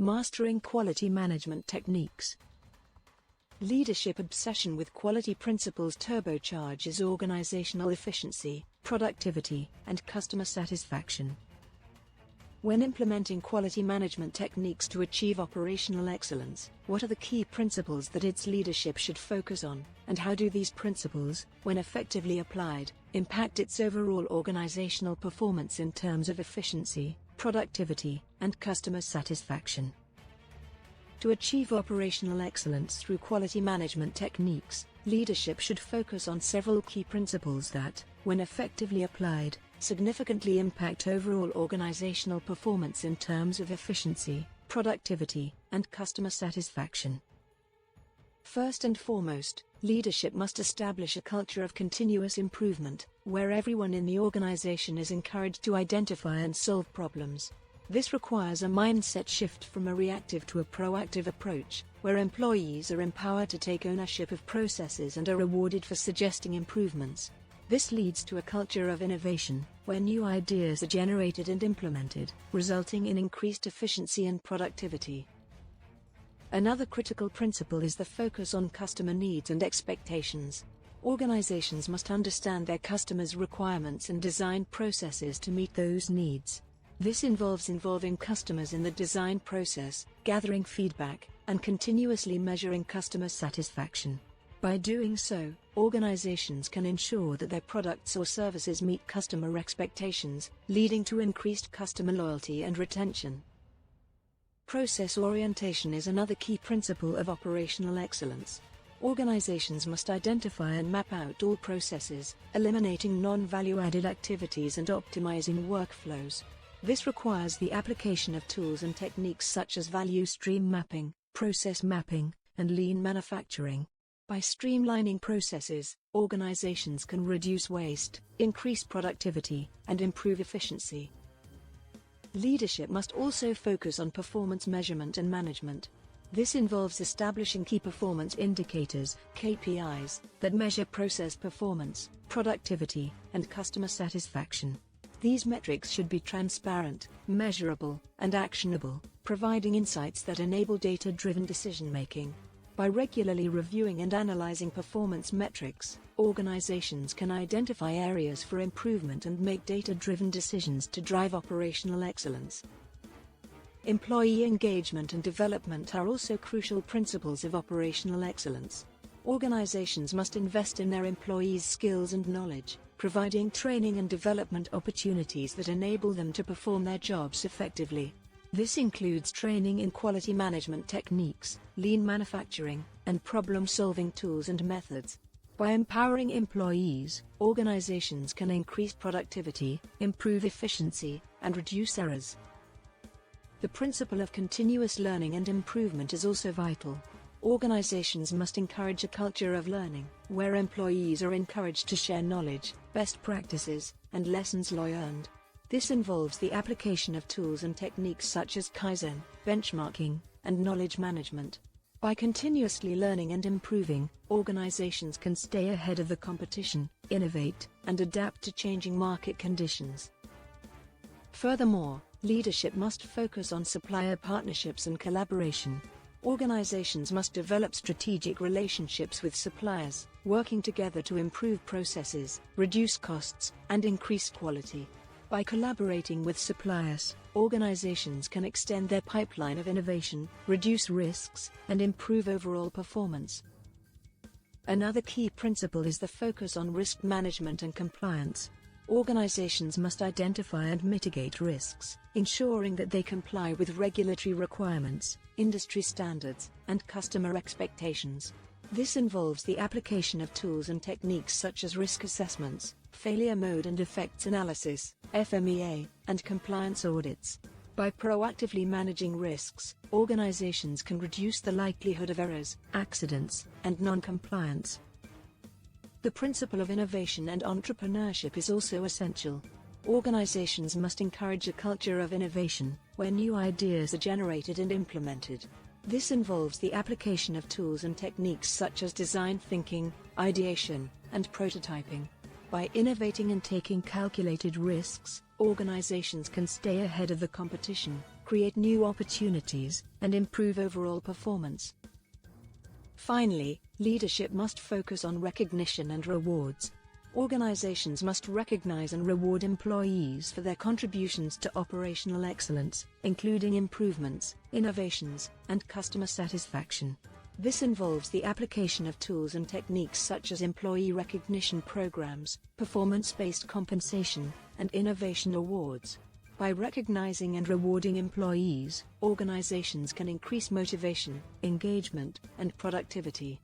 Mastering quality management techniques. Leadership obsession with quality principles turbocharges organizational efficiency, productivity, and customer satisfaction. When implementing quality management techniques to achieve operational excellence, what are the key principles that its leadership should focus on, and how do these principles, when effectively applied, impact its overall organizational performance in terms of efficiency, productivity, and customer satisfaction? To achieve operational excellence through quality management techniques, leadership should focus on several key principles that, when effectively applied, significantly impact overall organizational performance in terms of efficiency, productivity, and customer satisfaction. First and foremost, leadership must establish a culture of continuous improvement, where everyone in the organization is encouraged to identify and solve problems. This requires a mindset shift from a reactive to a proactive approach, where employees are empowered to take ownership of processes and are rewarded for suggesting improvements. This leads to a culture of innovation, where new ideas are generated and implemented, resulting in increased efficiency and productivity. Another critical principle is the focus on customer needs and expectations. Organizations must understand their customers' requirements and design processes to meet those needs. This involves involving customers in the design process, gathering feedback, and continuously measuring customer satisfaction. By doing so, organizations can ensure that their products or services meet customer expectations, leading to increased customer loyalty and retention. Process orientation is another key principle of operational excellence. Organizations must identify and map out all processes, eliminating non-value-added activities and optimizing workflows. This requires the application of tools and techniques such as value stream mapping, process mapping, and lean manufacturing. By streamlining processes, organizations can reduce waste, increase productivity, and improve efficiency. Leadership must also focus on performance measurement and management. This involves establishing key performance indicators, KPIs, that measure process performance, productivity, and customer satisfaction. These metrics should be transparent, measurable, and actionable, providing insights that enable data-driven decision-making. By regularly reviewing and analyzing performance metrics, organizations can identify areas for improvement and make data-driven decisions to drive operational excellence. Employee engagement and development are also crucial principles of operational excellence. Organizations must invest in their employees' skills and knowledge, providing training and development opportunities that enable them to perform their jobs effectively. This includes training in quality management techniques, lean manufacturing, and problem-solving tools and methods. By empowering employees, organizations can increase productivity, improve efficiency, and reduce errors. The principle of continuous learning and improvement is also vital. Organizations must encourage a culture of learning, where employees are encouraged to share knowledge, best practices, and lessons learned. This involves the application of tools and techniques such as Kaizen, benchmarking, and knowledge management. By continuously learning and improving, organizations can stay ahead of the competition, innovate, and adapt to changing market conditions. Furthermore, leadership must focus on supplier partnerships and collaboration. Organizations must develop strategic relationships with suppliers, working together to improve processes, reduce costs, and increase quality. By collaborating with suppliers, organizations can extend their pipeline of innovation, reduce risks, and improve overall performance. Another key principle is the focus on risk management and compliance. Organizations must identify and mitigate risks, ensuring that they comply with regulatory requirements, industry standards, and customer expectations. This involves the application of tools and techniques such as risk assessments, failure mode and effects analysis, FMEA, and compliance audits. By proactively managing risks, organizations can reduce the likelihood of errors, accidents, and non-compliance. The principle of innovation and entrepreneurship is also essential. Organizations must encourage a culture of innovation, where new ideas are generated and implemented. This involves the application of tools and techniques such as design thinking, ideation, and prototyping. By innovating and taking calculated risks, organizations can stay ahead of the competition, create new opportunities, and improve overall performance. Finally, leadership must focus on recognition and rewards. Organizations must recognize and reward employees for their contributions to operational excellence, including improvements, innovations, and customer satisfaction. This involves the application of tools and techniques such as employee recognition programs, performance-based compensation, and innovation awards. By recognizing and rewarding employees, organizations can increase motivation, engagement, and productivity.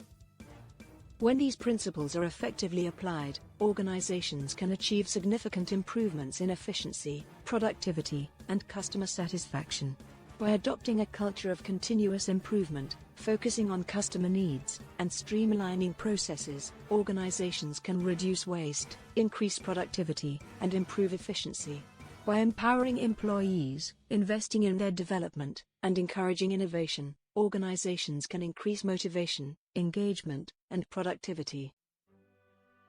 When these principles are effectively applied, organizations can achieve significant improvements in efficiency, productivity, and customer satisfaction. By adopting a culture of continuous improvement, focusing on customer needs, and streamlining processes, organizations can reduce waste, increase productivity, and improve efficiency. By empowering employees, investing in their development, and encouraging innovation, organizations can increase motivation, engagement, and productivity.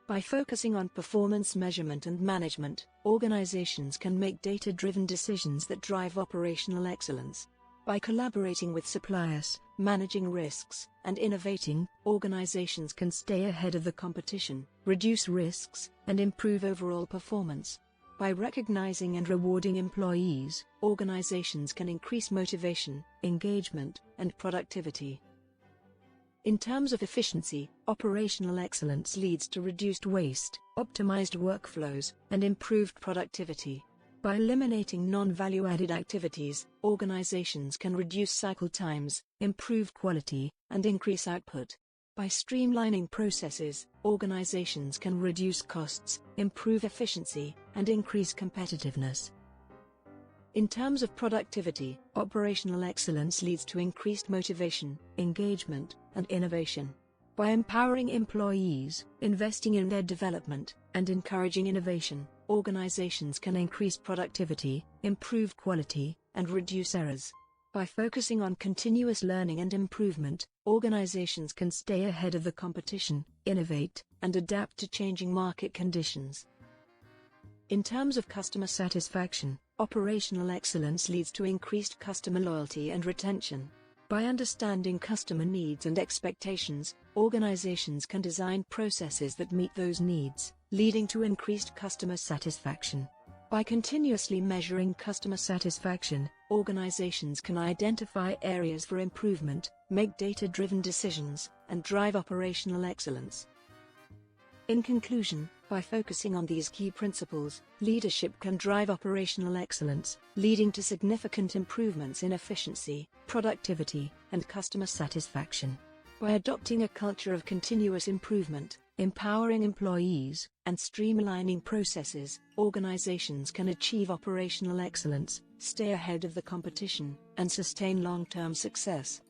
By focusing on performance measurement and management, organizations can make data-driven decisions that drive operational excellence. By collaborating with suppliers, managing risks, and innovating, organizations can stay ahead of the competition, reduce risks, and improve overall performance. By recognizing and rewarding employees, organizations can increase motivation, engagement, and productivity. In terms of efficiency, operational excellence leads to reduced waste, optimized workflows, and improved productivity. By eliminating non-value-added activities, organizations can reduce cycle times, improve quality, and increase output. By streamlining processes, organizations can reduce costs, improve efficiency, and increase competitiveness. In terms of productivity, operational excellence leads to increased motivation, engagement, and innovation. By empowering employees, investing in their development, and encouraging innovation, organizations can increase productivity, improve quality, and reduce errors. By focusing on continuous learning and improvement, organizations can stay ahead of the competition, innovate, and adapt to changing market conditions. In terms of customer satisfaction, operational excellence leads to increased customer loyalty and retention. By understanding customer needs and expectations, organizations can design processes that meet those needs, leading to increased customer satisfaction. By continuously measuring customer satisfaction, organizations can identify areas for improvement, make data-driven decisions, and drive operational excellence. In conclusion, by focusing on these key principles, leadership can drive operational excellence, leading to significant improvements in efficiency, productivity, and customer satisfaction. By adopting a culture of continuous improvement, empowering employees, and streamlining processes, organizations can achieve operational excellence, stay ahead of the competition, and sustain long-term success.